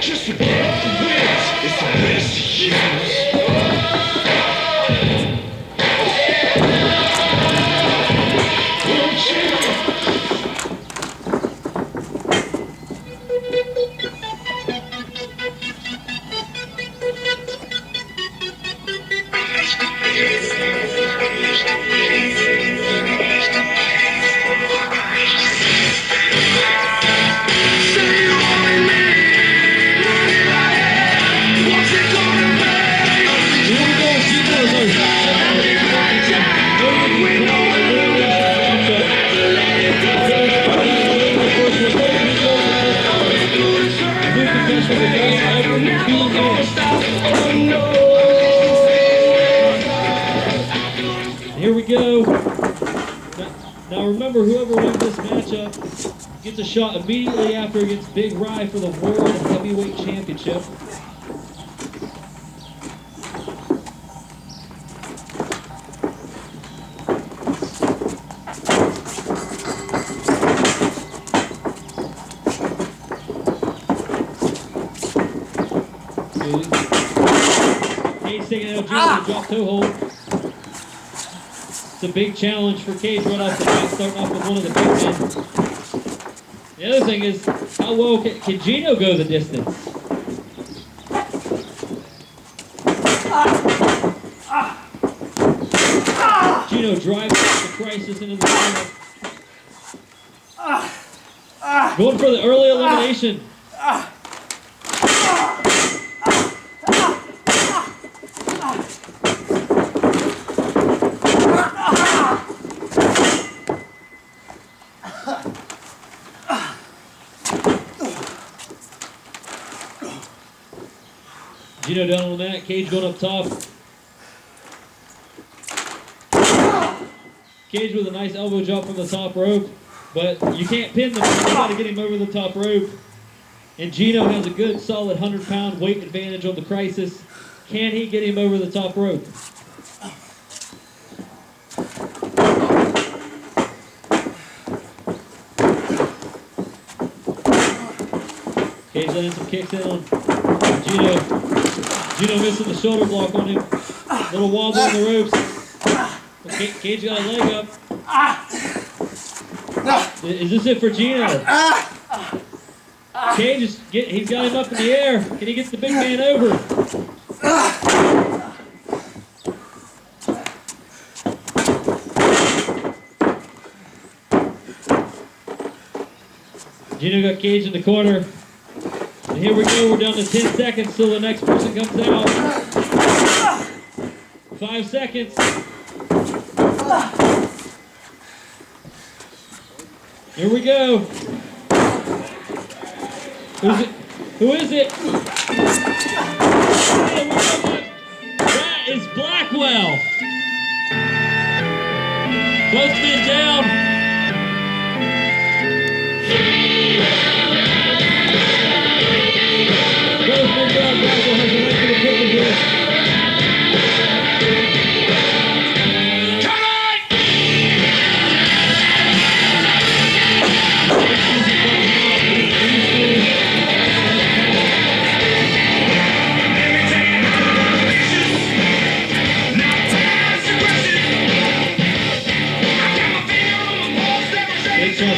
Just forget the wins, it's the best use. Here we go. Now remember, whoever wins this matchup gets a shot immediately after against Big Rye for the World Heavyweight Championship. Cage taking out Junior, drop toe hold. It's a big challenge for Cage right off the bat, starting off with one of the big men. The other thing is, how well can Gino go the distance? Gino drives the Crisis into the corner. Going for the early elimination. Gino down on that, Cage going up top. Cage with a nice elbow drop from the top rope, but you can't pin them. You got to get him over the top rope. And Gino has a good, solid 100-pound weight advantage on the Crisis. Can he get him over the top rope? Cage letting some kicks in on Gino. Gino missing the shoulder block on him. Little wobble on the ropes. Cage got a leg up. Is this it for Gino? Cage he's got him up in the air. Can he get the big man over? Gino got Cage in the corner. And here we go, we're down to 10 seconds till the next person comes out. 5 seconds. Here we go. Who is it? That is Blackwell. Both men down.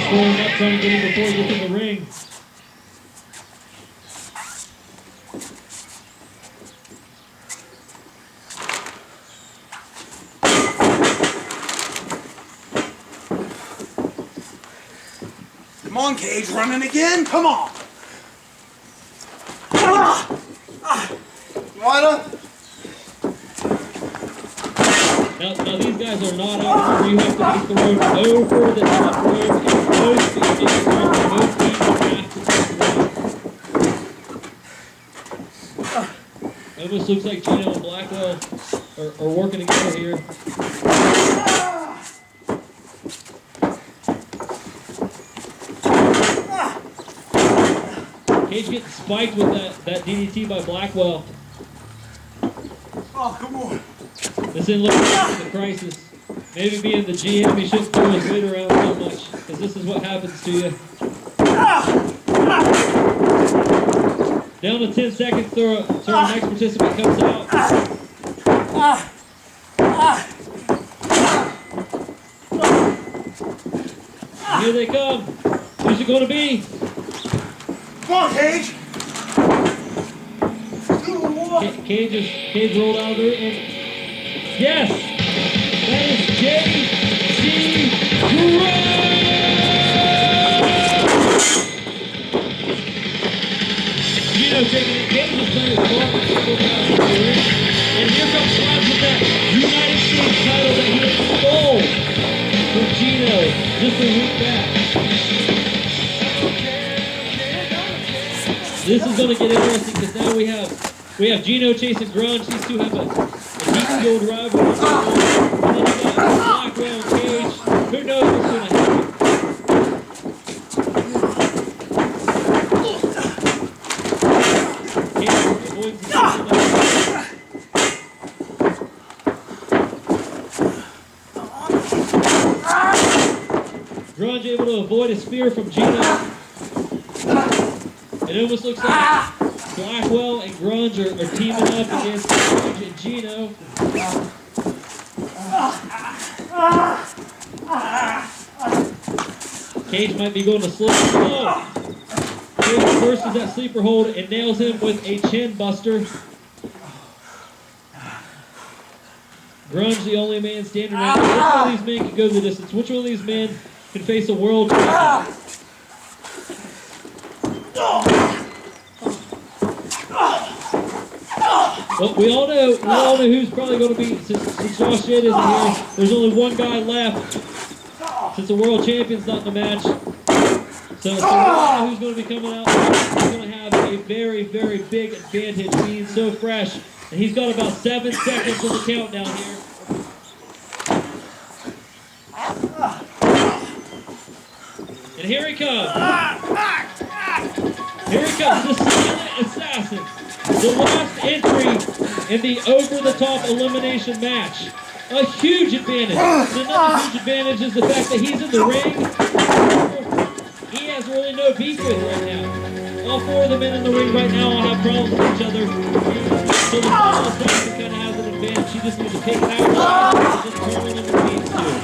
Scoring up, trying to get him before he gets in the ring. Come on, Cage, running again? Come on! What? Now these guys are not out where you have to get the rope over the top rope, and both teams have to take the rope. almost looks like Gino and Blackwell are working together here. Cage getting spiked with that DDT by Blackwell. Oh, come on. This didn't look like the crisis. Maybe being the GM, he shouldn't throw his weight around so much, because this is what happens to you. Down to 10 seconds till our next participant comes out. Here they come. Who's it going to be? Come on, Cage. Cage rolled out of there, and yes, that is JC Gino taking it. Cage was playing with Clark, and here comes Clark with that United States title that he stole from Gino just a week back. This is going to get interesting because now we have Gino chasing Grunge. These two have a deep skilled rivalry. And then you got Blackwell and Cage. Who knows what's going to happen? Cage avoids the Grunge able to avoid a spear from Gino. It almost looks like Blackwell and Grunge are teaming up against Cage and Gino. Cage might be going to sleep. Oh! Cage forces that sleeper hold and nails him with a chin buster. Grunge, the only man standing right now. Which one of these men can go the distance? Which one of these men can face a world champion? Well, we all know who's probably going to be, since Josh Shedd isn't here, there's only one guy left, since the world champion's not in the match. So we all know who's going to be coming out. He's going to have a very, very big advantage, being so fresh. And he's got about 7 seconds on the countdown here. And here he comes. Here he comes, the Silent Assassin. The last entry in the over-the-top elimination match. A huge advantage. And another huge advantage is the fact that he's in the ring. He has really no beef with right now. All 4 of the men in the ring right now all have problems with each other. So the Silent Assassin kind of has an advantage. He just needs to take it out and just turn him into beats too.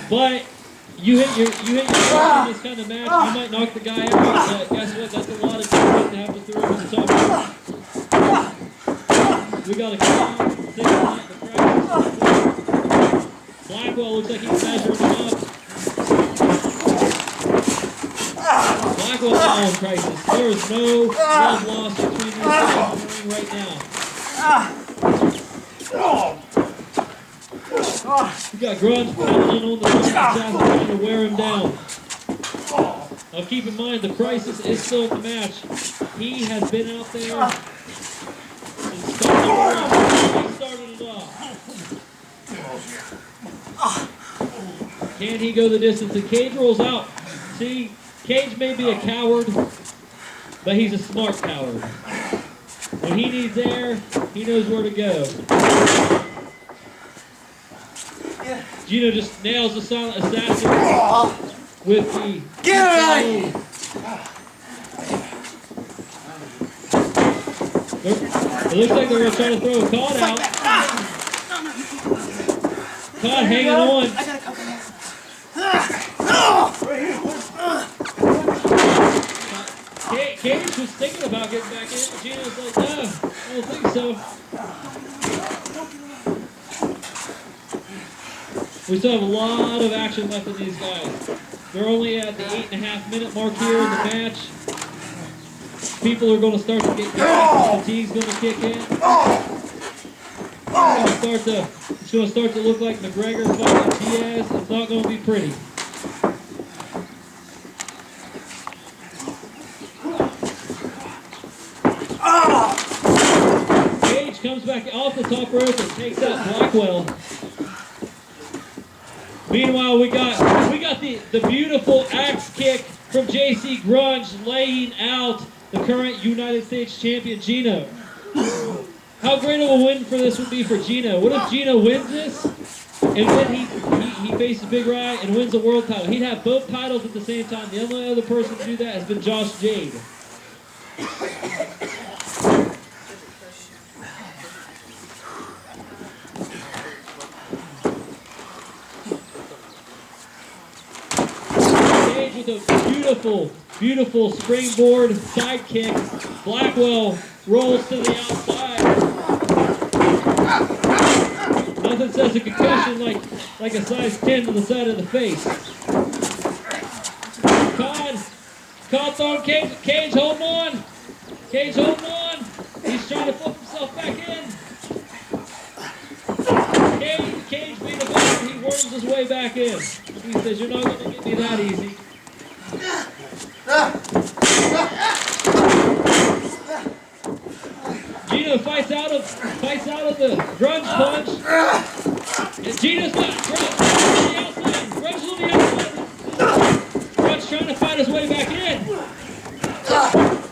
But you hit your in this kind of match, you might knock the guy out. But guess what? That's a lot of damage to have to throw over the top. We got a count. 6 minutes to practice. Blackwell looks like he's measuring him up. Blackwell now in crisis. There is no love lost between these guys in the ring right now. We got Grunge battling on the assassin, trying to wear him down. Now keep in mind, the crisis is still in the match. He has been out there and started it off. Can he go the distance? And Cage rolls out. See, Cage may be a coward, but he's a smart coward. When he needs air, he knows where to go. Gino just nails the Silent Assassin with the... Get out of here! It looks like they're going to try to throw a card out. Card hanging on. Cage was thinking about getting back in, but Gino's like, no, I don't think so. We still have a lot of action left in these guys. They're only at the 8.5-minute mark here in the match. People are going to start to get gas. Fatigue's going to kick in. It's going to start to look like McGregor fighting Diaz. It's not going to be pretty. Cage comes back off the top rope and takes out Blackwell. Meanwhile, we got the beautiful axe kick from JC Grunge laying out the current United States champion Gino. How great of a win for this would be for Gino. What if Gino wins this and then he faces Big Rye and wins the world title? He'd have both titles at the same time. The only other person to do that has been Josh Jade. With a beautiful springboard side kick. Blackwell rolls to the outside. Nothing says a concussion like a size 10 to the side of the face. Caught on Cage. Cage holding on. Cage holding on. He's trying to flip himself back in. Cage being a batter. He worms his way back in. He says, "You're not going to get me that easy." Gino fights out of the grunge punch. And Gino's got grunge on the outside. Grunge on the outside. Grunge trying to fight his way back in.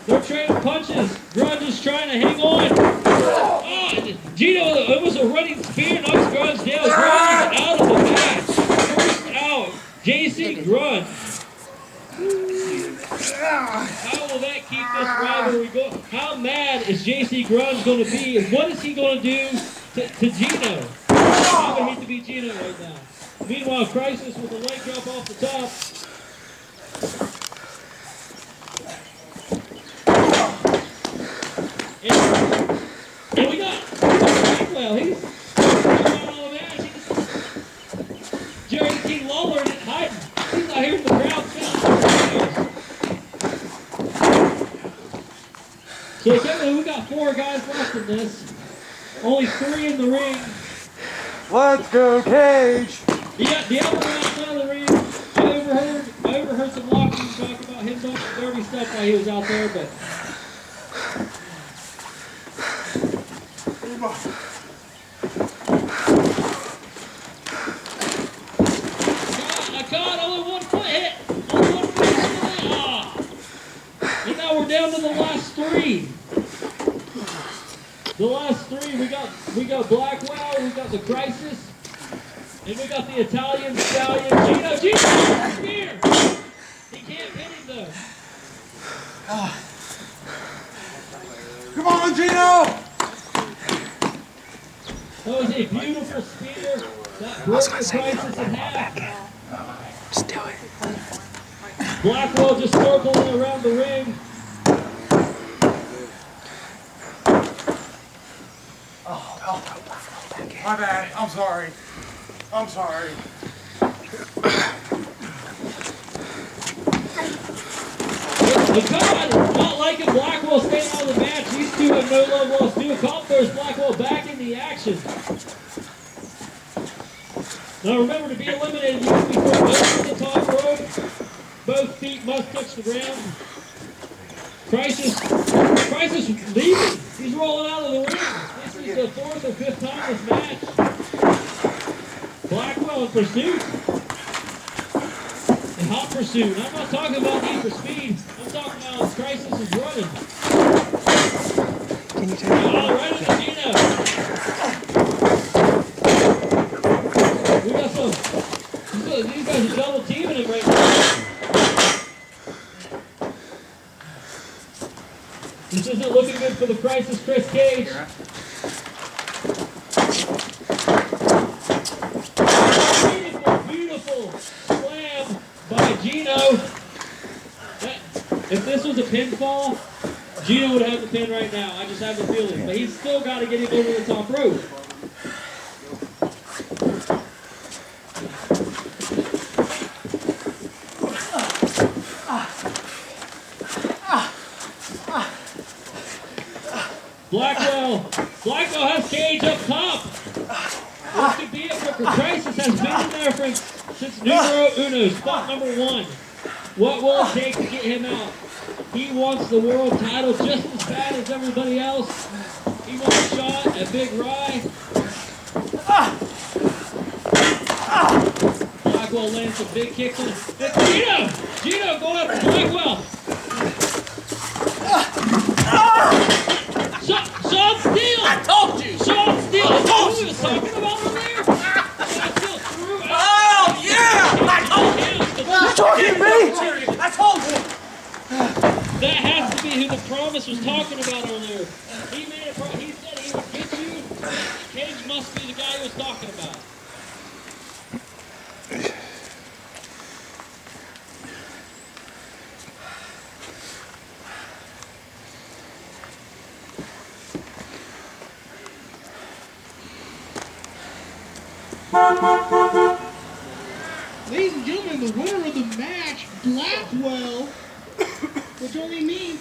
They're trading punches. Grunge is trying to hang on. Oh, Gino, it was a running spear, knocks Grunge down. Grunge is out of the match. First out, JC Grunge. How will that keep this rivalry going? How mad is JC Grunge going to be? And what is he going to do to Gino? I would hate to be Gino right now. Meanwhile, Crisis with a leg drop off the top. And we got Blackwell. He's on all the match. Jerry T. Lawler hiding. He's out here in the crowd. So technically we got 4 guys left in this. Only 3 in the ring. Let's go, Cage! You got the other one outside of the ring. I overheard some locker room talk about him doing dirty stuff while he was out there, but I caught only 1 foot hit. Only 1 foot hit. And now we're down to the last 3. The last 3, we got Blackwell, we got the Crisis, and we got the Italian Stallion. Gino, spear! He can't pin him though. Come on, Gino! That was a beautiful spear that broke the Crisis in half. Just do it. Blackwell just circling around the ring. My bad. I'm sorry. I'm sorry. The God not liking Blackwell staying out of the match. These two have no love lost. Do a call throws Blackwell back in the action. Now remember, to be eliminated, you must be thrown over the top rope. Both feet must touch the ground. Crisis leaving. He's rolling out of the ring. This is the 4th or 5th time this match. Blackwell in pursuit. In hot pursuit. I'm not talking about Need for Speed. I'm talking about Crisis is running. Can you take it? Oh, right into Gino. We got some. These guys are double teaming it right now. This isn't looking good for the Crisis, Chris Cage. Beautiful slam by Gino. If this was a pinfall, Gino would have the pin right now. I just have the feeling. But he's still got to get him over the top rope. Blackwell has Cage up top. This could be it for Crisis. Has been in there since numero uno, spot number 1. What will it take to get him out? He wants the world title just as bad as everybody else. He wants a shot at Big Rye. Blackwell lands some big kicks on it. Gino going after Blackwell. Sean Steele! I told you! Sean Steele! I told Who you! was talking about earlier? Sean Steele threw out. Oh, yeah! I told you! You talking to me? I told you! That has to be who the Promise was talking about earlier. He made a he said he would get you. Cage must be the guy he was talking about. Ladies and gentlemen, the winner of the match, Blackwell, which only means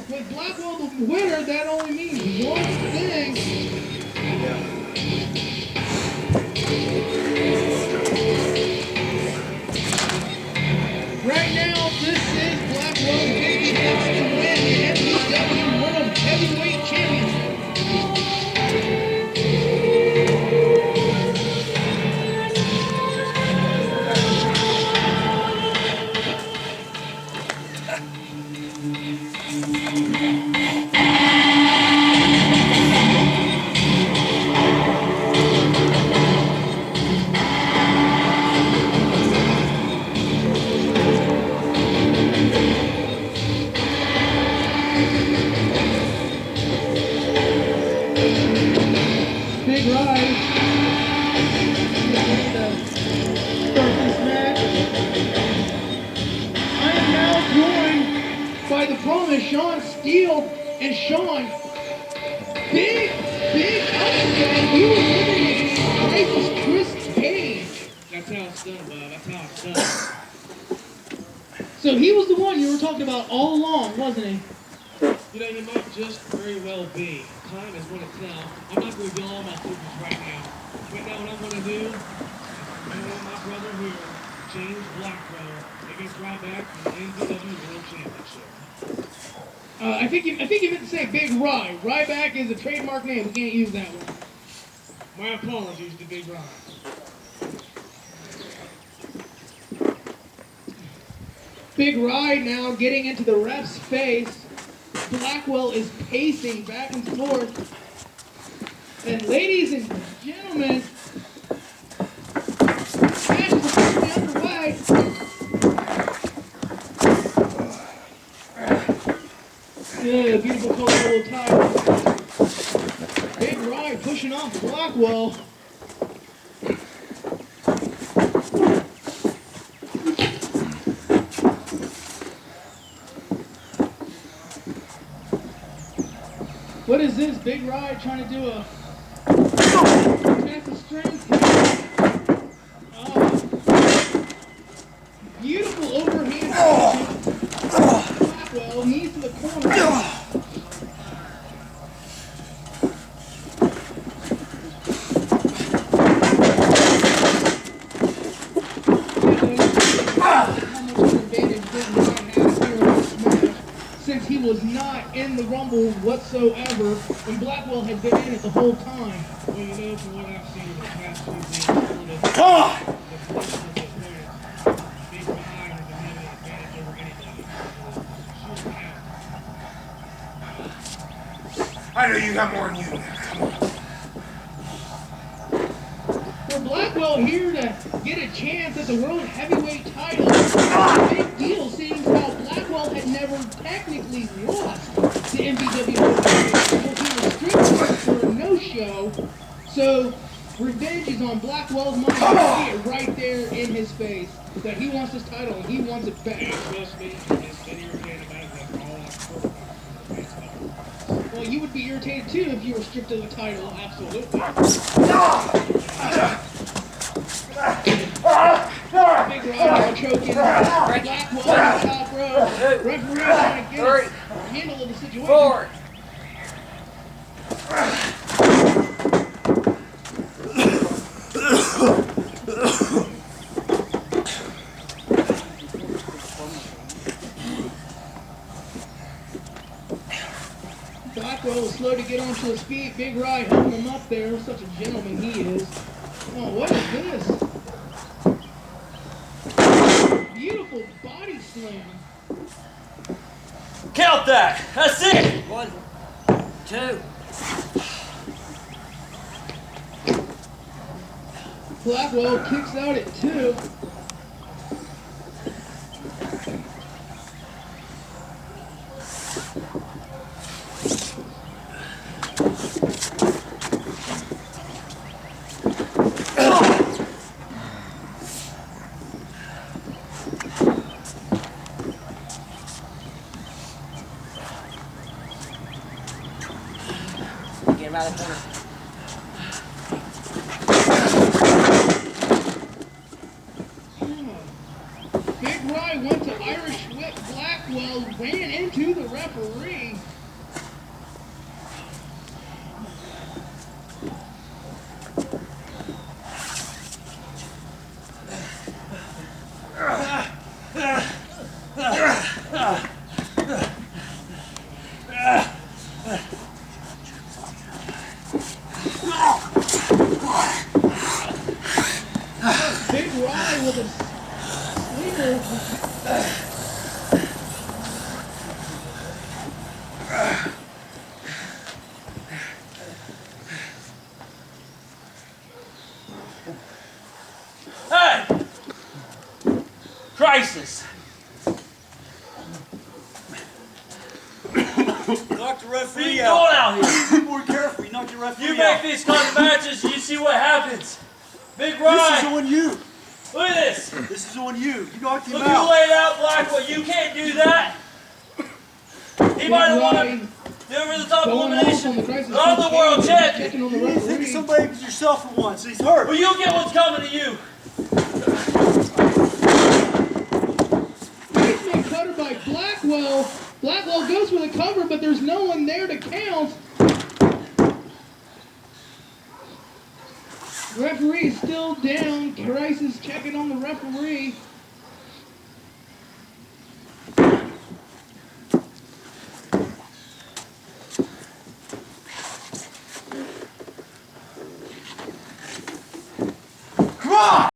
with Blackwell the winner, that only means one thing. Right now, this is Blackwell's big chance to win the MVW World Heavyweight Championship. Big Rise. Start this match. I am now joined by the Promise, Sean Steele, and Sean. Big upset. He was living in Crisis Chris Cage. That's how it's done, Bob. That's how it's done. So he was the one you were talking about all along, wasn't he? You know, you might just very well be. Time is what it's now. I'm not going to reveal all my secrets right now. Right now, what I'm going to do is my brother here, James Blackwell, against Ryback for the MVW World Championship. I think you meant to say Big Rye. Ryback is a trademark name. We can't use that one. My apologies to Big Rye. Big Rye now getting into the ref's face. Blackwell is pacing back and forth. And ladies and gentlemen, match is officially underway. Yeah, beautiful colorful tie. Big Rye pushing off Blackwell. What is this? Big Rye trying to do a test of strength. Beautiful overhand. Blackwell, knees to the corner. Since he was not in the Rumble whatsoever, and Blackwell had been in it the whole time. Well, you know, from what I've seen in the past few days, God! the position of the opponent, Big Rye has been having an advantage over anybody. I know you got more than you. Come on. For Blackwell here to get a chance at the World Heavyweight title, big deal seeing how Blackwell had never technically lost the MVW World Heavyweight title. He was stricken for a no-show, so revenge is on Blackwell's mind. You see it right there in his face that he wants this title and he wants it back. Trust me, it's been irritated about it. That's all I've spoken about for the past couple of months. Well, you would be irritated too if you were stripped of the title. Absolutely. Big Rod choking Blackwell on the top rope. Referee trying to get a handle of the situation. Forward. Blackwell was slow to get onto his feet. Big Rod helping him up there. Such a gentleman he is. Oh, what is this? Beautiful body slam. Count that. That's it. 1, 2. Blackwell kicks out at 2. Get him out of the corner. Big Rod went to Irish whip Blackwell, ran into the referee. Big Rod with a sleeper. Hey! Crisis! Knock the What are referee you out. doing out here? Be more careful. You knock the referee You out. make these kind of matches, you see what happens. Big This is Rod, on you. look at this. This is on you. You knocked him Look, you out. laid out Blackwell. You can't do that. He might have won it. The over the top Going off elimination. on the crisis. I'm the world champion. Checking on the You need to think of referee. somebody but yourself for once. He's hurt. Well, you'll get what's coming to you. Basement cutter by Blackwell. Blackwell goes for the cover, but there's no one there to count. Referee is still down. Crisis checking on the referee. Come on!